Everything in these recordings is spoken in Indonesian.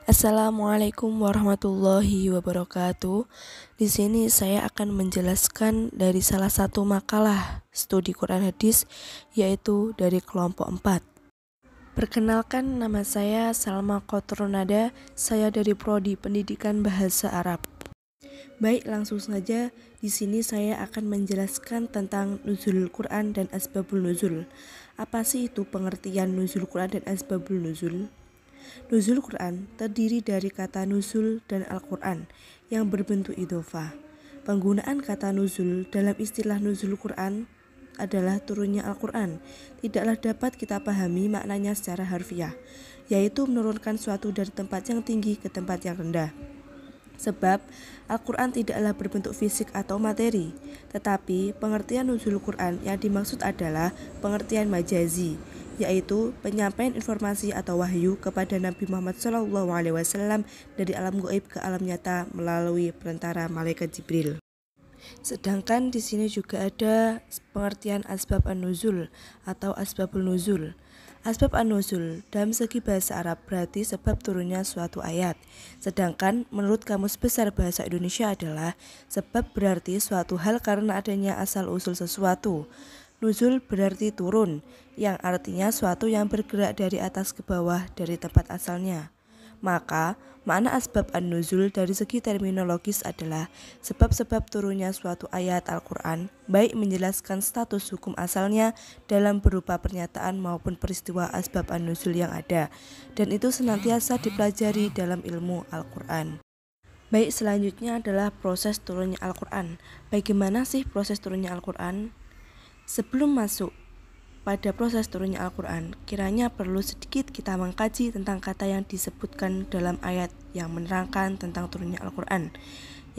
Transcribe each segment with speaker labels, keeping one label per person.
Speaker 1: Assalamualaikum warahmatullahi wabarakatuh. Di sini saya akan menjelaskan dari salah satu makalah studi Quran Hadis, yaitu dari kelompok 4. Perkenalkan, nama saya Salma Qotronada, saya dari Prodi Pendidikan Bahasa Arab. Baik, langsung saja. Di sini saya akan menjelaskan tentang nuzul Quran dan asbabul nuzul. Apa sih itu pengertian nuzul Quran dan asbabul nuzul? Nuzul Quran terdiri dari kata nuzul dan Al-Quran yang berbentuk idhofah. Penggunaan kata nuzul dalam istilah nuzul Quran adalah turunnya Al-Quran. Tidaklah dapat kita pahami maknanya secara harfiah, yaitu menurunkan suatu dari tempat yang tinggi ke tempat yang rendah. Sebab Al-Quran tidaklah berbentuk fisik atau materi, tetapi pengertian nuzul Quran yang dimaksud adalah pengertian majazi, yaitu penyampaian informasi atau wahyu kepada Nabi Muhammad SAW dari alam gaib ke alam nyata melalui perantara malaikat Jibril. Sedangkan di sini juga ada pengertian asbab an-nuzul atau asbabul nuzul. Asbab an-nuzul dalam segi bahasa Arab berarti sebab turunnya suatu ayat. Sedangkan menurut Kamus Besar Bahasa Indonesia adalah sebab berarti suatu hal karena adanya asal-usul sesuatu. Nuzul berarti turun, yang artinya suatu yang bergerak dari atas ke bawah dari tempat asalnya. Maka, makna asbab an-nuzul dari segi terminologis adalah sebab-sebab turunnya suatu ayat Al-Quran, baik menjelaskan status hukum asalnya dalam berupa pernyataan maupun peristiwa asbab an-nuzul yang ada, dan itu senantiasa dipelajari dalam ilmu Al-Quran. Baik, selanjutnya adalah proses turunnya Al-Quran. Bagaimana sih proses turunnya Al-Quran? Sebelum masuk pada proses turunnya Al-Quran, kiranya perlu sedikit kita mengkaji tentang kata yang disebutkan dalam ayat yang menerangkan tentang turunnya Al-Quran,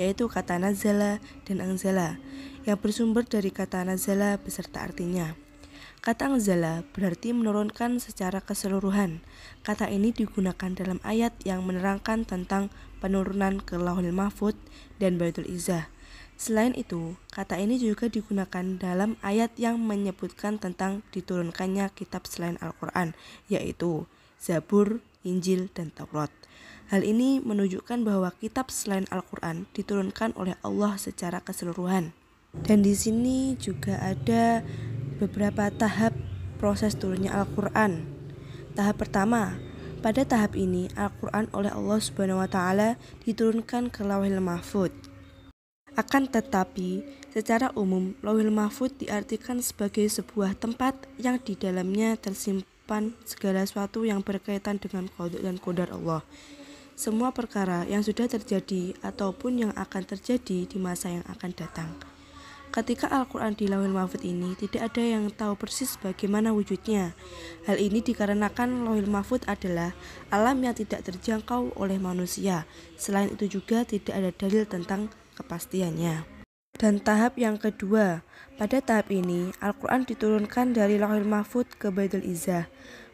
Speaker 1: yaitu kata nazala dan anzala, yang bersumber dari kata nazala beserta artinya. Kata anzala berarti menurunkan secara keseluruhan. Kata ini digunakan dalam ayat yang menerangkan tentang penurunan ke Lauhul Mahfudz dan Baitul Izzah. Selain itu, kata ini juga digunakan dalam ayat yang menyebutkan tentang diturunkannya kitab selain Al-Quran, yaitu Zabur, Injil, dan Taurat. Hal ini menunjukkan bahwa kitab selain Al-Quran diturunkan oleh Allah secara keseluruhan. Dan di sini juga ada beberapa tahap proses turunnya Al-Quran. Tahap pertama, pada tahap ini Al-Quran oleh Allah Subhanahu wa Ta'ala diturunkan ke Lauhul Mahfudz. Akan tetapi, secara umum, Lauhul Mahfudz diartikan sebagai sebuah tempat yang di dalamnya tersimpan segala sesuatu yang berkaitan dengan qada dan qadar Allah. Semua perkara yang sudah terjadi ataupun yang akan terjadi di masa yang akan datang. Ketika Al-Quran di Lauhul Mahfudz ini, tidak ada yang tahu persis bagaimana wujudnya. Hal ini dikarenakan Lauhul Mahfudz adalah alam yang tidak terjangkau oleh manusia. Selain itu juga tidak ada dalil tentang kepastiannya. Dan tahap yang kedua, pada tahap ini Al-Quran diturunkan dari Lauhul Mahfudz ke Baitul Izzah.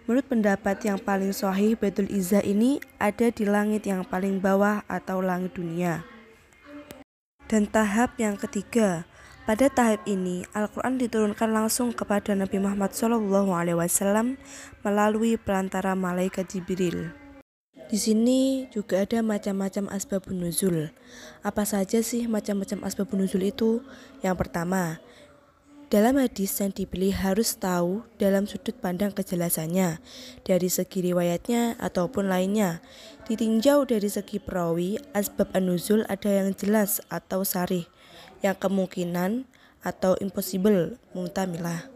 Speaker 1: Menurut pendapat yang paling sahih, Baitul Izzah ini ada di langit yang paling bawah atau langit dunia. Dan tahap yang ketiga, pada tahap ini Al-Quran diturunkan langsung kepada Nabi Muhammad SAW melalui perantara malaikat Jibril. Di sini juga ada macam-macam asbabun nuzul. Apa saja sih macam-macam asbabun nuzul itu? Yang pertama, dalam hadis yang dipilih harus tahu dalam sudut pandang kejelasannya, dari segi riwayatnya ataupun lainnya. Ditinjau dari segi perawi, asbab an-nuzul ada yang jelas atau sarih, yang kemungkinan atau impossible, muhtamilah.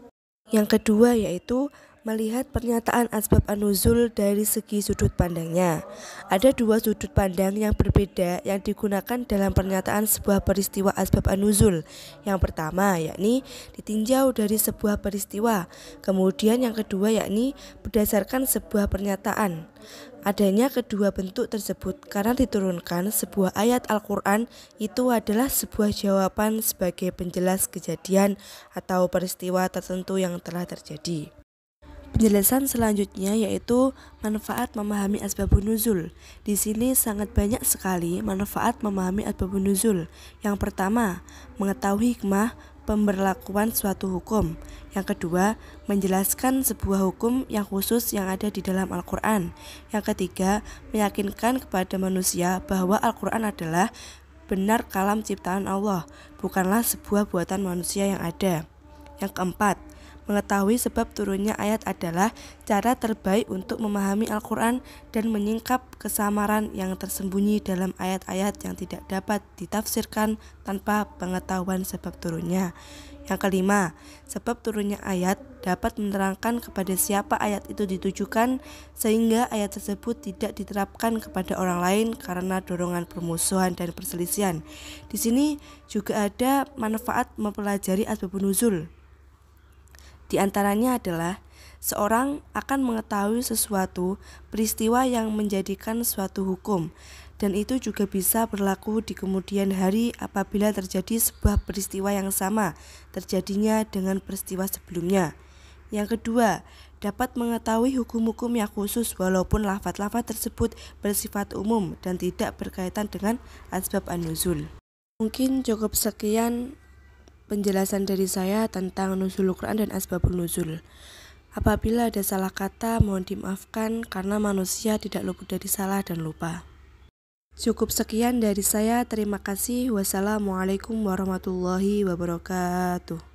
Speaker 1: Yang kedua yaitu melihat pernyataan asbab an-nuzul dari segi sudut pandangnya. Ada dua sudut pandang yang berbeda yang digunakan dalam pernyataan sebuah peristiwa asbab an-nuzul. Yang pertama yakni ditinjau dari sebuah peristiwa. Kemudian yang kedua yakni berdasarkan sebuah pernyataan. Adanya kedua bentuk tersebut karena diturunkan sebuah ayat Al-Quran itu adalah sebuah jawaban sebagai penjelas kejadian atau peristiwa tertentu yang telah terjadi. Penjelasan selanjutnya yaitu manfaat memahami asbabun nuzul. Di sini sangat banyak sekali manfaat memahami asbabun nuzul. Yang pertama, mengetahui hikmah pemberlakuan suatu hukum. Yang kedua, menjelaskan sebuah hukum yang khusus yang ada di dalam Al-Quran. Yang ketiga, meyakinkan kepada manusia bahwa Al-Quran adalah benar kalam ciptaan Allah, bukanlah sebuah buatan manusia yang ada. Yang keempat, mengetahui sebab turunnya ayat adalah cara terbaik untuk memahami Al-Quran dan menyingkap kesamaran yang tersembunyi dalam ayat-ayat yang tidak dapat ditafsirkan tanpa pengetahuan sebab turunnya. Yang kelima, sebab turunnya ayat dapat menerangkan kepada siapa ayat itu ditujukan sehingga ayat tersebut tidak diterapkan kepada orang lain karena dorongan permusuhan dan perselisihan. Di sini juga ada manfaat mempelajari asbabun nuzul. Di antaranya adalah seorang akan mengetahui sesuatu peristiwa yang menjadikan suatu hukum, dan itu juga bisa berlaku di kemudian hari apabila terjadi sebuah peristiwa yang sama terjadinya dengan peristiwa sebelumnya. Yang kedua, dapat mengetahui hukum-hukum yang khusus walaupun lafaz-lafaz tersebut bersifat umum dan tidak berkaitan dengan asbab an-nuzul. Mungkin cukup sekian penjelasan dari saya tentang nuzulul Quran dan asbabun nuzul. Apabila ada salah kata, mohon dimaafkan karena manusia tidak luput dari salah dan lupa. Cukup sekian dari saya, terima kasih. Wassalamualaikum warahmatullahi wabarakatuh.